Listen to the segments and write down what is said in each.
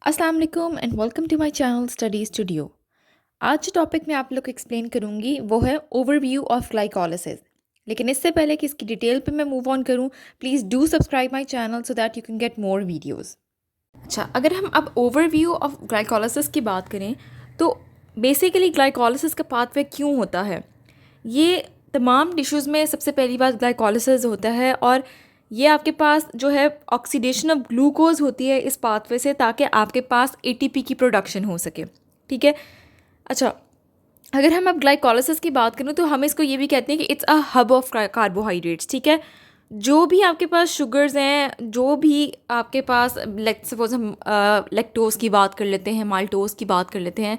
अस्सलाम वालेकुम and welcome to my channel study studio. आज जो टॉपिक मैं आप लोग को एक्सप्लेन करूंगी वो है ओवरव्यू ऑफ ग्लाइकोलिसिस। लेकिन इससे पहले कि इसकी डिटेल पे मैं मूव ऑन करूं, please do subscribe my channel so that you can get more videos. अच्छा, अगर हम अब ओवरव्यू ऑफ ग्लाइकोलिसिस की बात करें तो बेसिकली ग्लाइकोलिसिस का पाथवे क्यों होता है। ये तमाम टिश्यूज़ में सबसे पहली बात ग्लाइकोलिसिस होता है और ये आपके पास जो है ऑक्सीडेशन ऑफ ग्लूकोज होती है इस पाथवे से, ताकि आपके पास एटीपी की प्रोडक्शन हो सके। ठीक है। अच्छा, अगर हम अब ग्लाइकोलिसिस की बात करें तो हम इसको ये भी कहते हैं कि it's a hub of carbohydrates. ठीक है। जो भी आपके पास शुगर्स हैं, जो भी आपके पास सपोज हम लैक्टोज की बात कर लेते हैं, माल्टोज की बात कर लेते हैं,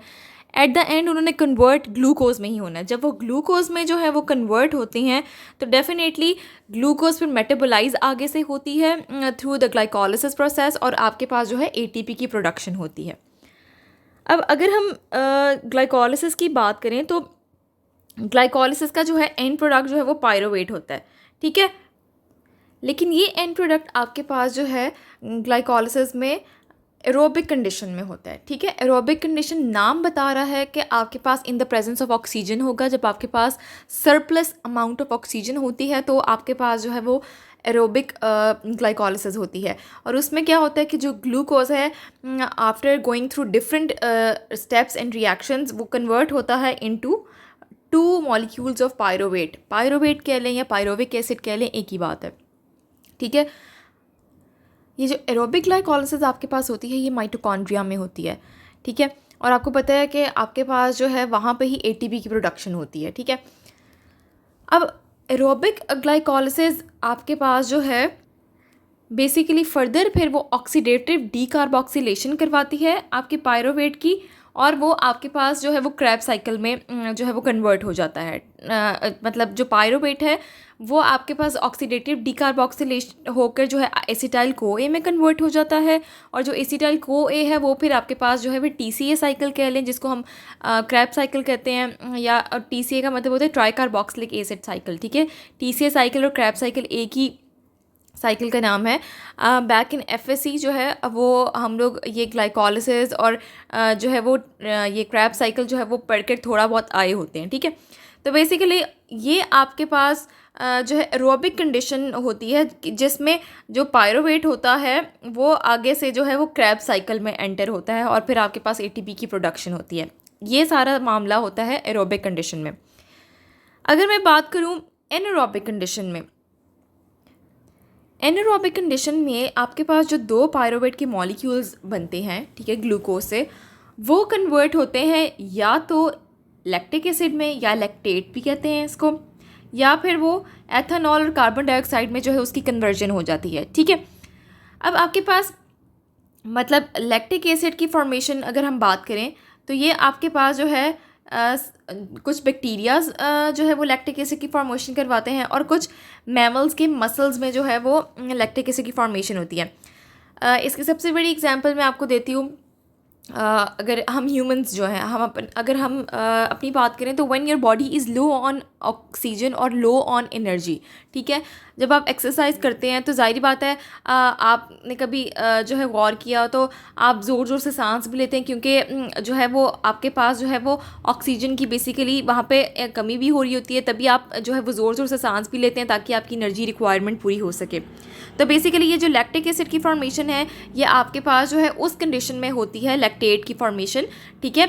एट द एंड उन्होंने कन्वर्ट ग्लूकोज में ही होना है। जब वो ग्लूकोज में जो है वो कन्वर्ट होते हैं तो डेफिनेटली ग्लूकोज फिर मेटाबोलाइज आगे से होती है थ्रू द ग्लाइकोलिसिस प्रोसेस और आपके पास जो है एटीपी की प्रोडक्शन होती है। अब अगर हम ग्लाइकोलिसिस की बात करें तो ग्लाइकोलिसिस का जो है एंड प्रोडक्ट जो है वो पायरोवेट होता है। ठीक है। लेकिन ये एंड प्रोडक्ट आपके पास जो है ग्लाइकोलिसिस में एरोबिक कंडीशन में होता है। ठीक है। एरोबिक कंडीशन नाम बता रहा है कि आपके पास in the presence of oxygen होगा। जब आपके पास सरप्लस अमाउंट ऑफ ऑक्सीजन होती है तो आपके पास जो है वो एरोबिक ग्लाइकोलिसिस होती है। और उसमें क्या होता है कि जो ग्लूकोज है after going through different steps and reactions वो कन्वर्ट होता है into 2 molecules of pyruvate. Pyruvate कह लें या पायरोविक एसिड कह लें, एक ही बात है। ठीक है। ये जो एरोबिक ग्लाइकोलिसिस आपके पास होती है ये माइटोकॉन्ड्रिया में होती है। ठीक है। और आपको पता है कि आपके पास जो है वहाँ पे ही एटीपी की प्रोडक्शन होती है। ठीक है। अब एरोबिक ग्लाइकोलिसिस आपके पास जो है बेसिकली फर्दर फिर वो ऑक्सीडेटिव डीकार्बोक्सिलेशन करवाती है आपके पायरोवेट की, और वो आपके पास जो है वो क्रैब साइकिल में जो है वो कन्वर्ट हो जाता है। मतलब जो पायरोवेट है वो आपके पास ऑक्सीडेटिव डीकार्बोक्सिलेशन होकर जो है एसिटाइल को ए में कन्वर्ट हो जाता है, और जो एसिटाइल को ए है वो फिर आपके पास जो है फिर टीसीए साइकिल कह लें, जिसको हम क्रैब साइकिल कहते हैं, या टीसीए का मतलब होता है ट्राई कार्बोक्सिलिक एसिड साइकिल। ठीक है। टीसीए साइकिल और क्रैब साइकिल एक ही साइकिल का नाम है। बैक इन एफएससी जो है वो हम लोग ये ग्लाइकोलिसिस और जो है वो ये क्रैब साइकिल जो है वो पढ़कर थोड़ा बहुत आए होते हैं। ठीक है। तो बेसिकली ये आपके पास जो है एरोबिक कंडीशन होती है जिसमें जो पायरोवेट होता है वो आगे से जो है वो क्रैब साइकिल में एंटर होता है और फिर आपके पास एटीपी की प्रोडक्शन होती है। ये सारा मामला होता है एरोबिक कंडीशन में। अगर मैं बात करूँ एनारोबिक कंडीशन में, एनारोबिक कंडीशन में आपके पास जो 2 पायरोवेट के मॉलिक्यूल्स बनते हैं, ठीक है, ग्लूकोज से, वो कन्वर्ट होते हैं या तो लैक्टिक एसिड में, या लैक्टेट भी कहते हैं इसको, या फिर वो एथेनॉल और कार्बन डाइऑक्साइड में जो है उसकी कन्वर्जन हो जाती है। ठीक है। अब आपके पास मतलब लैक्टिक एसिड की फॉर्मेशन अगर हम बात करें तो ये आपके पास जो है कुछ बैक्टीरियाज जो है वो लैक्टिक एसिड की फॉर्मेशन करवाते हैं, और कुछ मैमल्स के मसल्स में जो है वो लैक्टिक एसिड की फॉर्मेशन होती है। इसकी सबसे बड़ी एग्जांपल मैं आपको देती हूँ। अगर हम ह्यूमंस जो हैं अगर हम अपनी बात करें तो when your body is low on oxygen और लो ऑन एनर्जी, ठीक है, जब आप एक्सरसाइज करते हैं तो जाहिर बात है आपने कभी जो है गौर किया तो आप ज़ोर ज़ोर से सांस भी लेते हैं, क्योंकि जो है वो आपके पास जो है वो ऑक्सीजन की बेसिकली वहाँ पे कमी भी हो रही होती है, तभी आप जो है वो ज़ोर ज़ोर से सांस भी लेते हैं ताकि आपकी एनर्जी रिक्वायरमेंट पूरी हो सके। तो बेसिकली ये जो लैक्टिक एसिड की फॉर्मेशन है ये आपके पास जो है उस कंडीशन में होती है, लैक्टेट की फॉर्मेशन। ठीक है।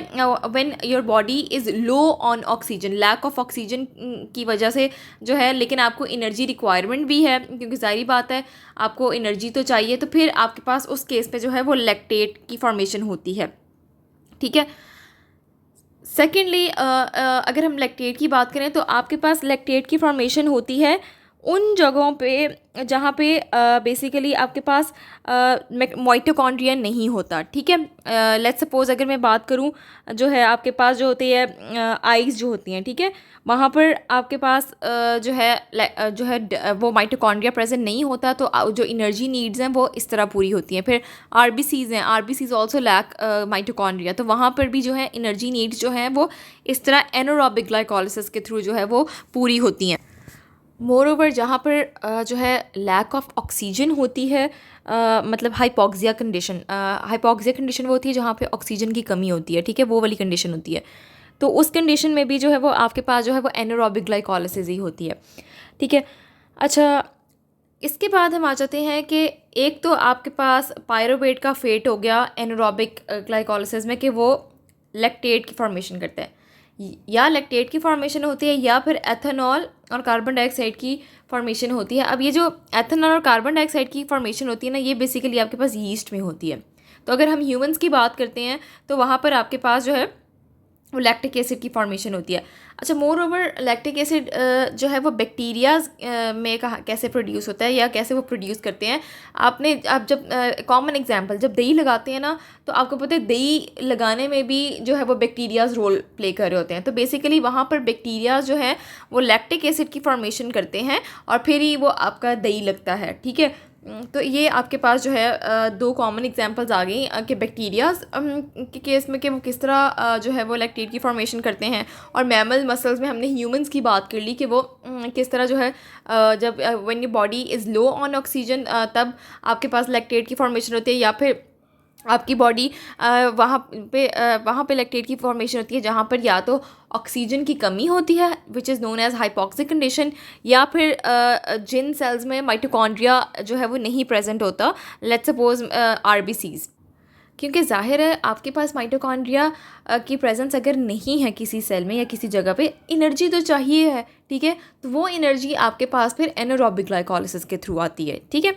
When your body is low on oxygen, lack of oxygen की वजह से जो है, लेकिन आपको एनर्जी रिक्वायरमेंट भी है क्योंकि जाहिर बात है आपको एनर्जी तो चाहिए, तो फिर आपके पास उस केस पे जो है वो लैक्टेट की फॉर्मेशन होती है। ठीक है। सेकेंडली अगर हम लैक्टेट की बात करें तो आपके पास लैक्टेट की फॉर्मेशन होती है उन जगहों पे जहाँ पे बेसिकली आपके पास माइटोकॉन्ड्रिया नहीं होता। ठीक है। लेट्स सपोज अगर मैं बात करूँ जो है आपके पास जो होती है आइज़ जो होती हैं, ठीक है, वहाँ पर आपके पास जो है वो माइटोकॉन्ड्रिया प्रेजेंट नहीं होता, तो जो एनर्जी नीड्स हैं वो इस तरह पूरी होती हैं। फिर आरबीसीज़ हैं, आरबीसीज़ ऑल्सो लैक माइटोकॉन्ड्रिया, तो वहाँ पर भी जो है एनर्जी नीड्स जो हैं वो इस तरह एनारोबिक ग्लाइकोलिसिस के थ्रू जो है वो पूरी होती हैं। मोर ओवर जहाँ पर जो है लैक ऑफ ऑक्सीजन होती है, मतलब हाइपोक्सिया कंडीशन, हाइपोक्सिया कंडीशन वो होती है जहाँ पे ऑक्सीजन की कमी होती है, ठीक है, वो वाली कंडीशन होती है। तो उस कंडीशन में भी जो है वो आपके पास जो है वो एनारोबिक ग्लाइकोलिसिस ही होती है, ठीक है। अच्छा, इसके बाद हम आ जाते हैं कि एक तो आपके पास पायरोवेट का फेट हो गया एनारोबिक ग्लाइकोलिसिस में, कि वो लैक्टेट की फॉर्मेशन करता है, या लैक्टेट की फॉर्मेशन होती है या फिर एथेनॉल और कार्बन डाइऑक्साइड की फॉर्मेशन होती है। अब ये जो एथेनॉल और कार्बन डाइऑक्साइड की फॉर्मेशन होती है ना, ये बेसिकली आपके पास यीस्ट में होती है। तो अगर हम ह्यूमंस की बात करते हैं तो वहाँ पर आपके पास जो है वो लैक्टिक एसिड की फॉर्मेशन होती है। अच्छा, मोर ओवर लैक्टिक एसिड जो है वो बैक्टीरियाज में कहा कैसे प्रोड्यूस होता है या कैसे वो प्रोड्यूस करते हैं। आप जब कॉमन एग्जांपल जब दही लगाते हैं ना, तो आपको पता है दही लगाने में भी जो है वो बैक्टीरियाज रोल प्ले कर रहे होते हैं। तो बेसिकली वहाँ पर बैक्टीरियाज जो है वो लैक्टिक एसिड की फॉर्मेशन करते हैं और फिर ही वो आपका दही लगता है, ठीक है। तो ये आपके पास जो है दो कॉमन एग्जांपल्स आ गई कि बैक्टीरियाज के केस में कि वो किस तरह जो है वो लैक्टेट की फॉर्मेशन करते हैं, और मैमल मसल्स में हमने ह्यूमंस की बात कर ली कि वो किस तरह जो है जब when your body is low on oxygen तब आपके पास लैक्टेट की फॉर्मेशन होती है, या फिर आपकी बॉडी वहाँ पे लैक्टेट की फॉर्मेशन होती है जहाँ पर या तो ऑक्सीजन की कमी होती है which is known as hypoxic condition, या फिर जिन सेल्स में माइटोकॉन्ड्रिया जो है वो नहीं प्रेजेंट होता, लेट्स सपोज आरबीसीज। क्योंकि जाहिर है आपके पास माइटोकॉन्ड्रिया की प्रेजेंस अगर नहीं है किसी सेल में या किसी जगह पे, एनर्जी तो चाहिए है, ठीक है। तो वो एनर्जी आपके पास फिर एनारोबिक ग्लाइकोलिसिस के थ्रू आती है, ठीक है।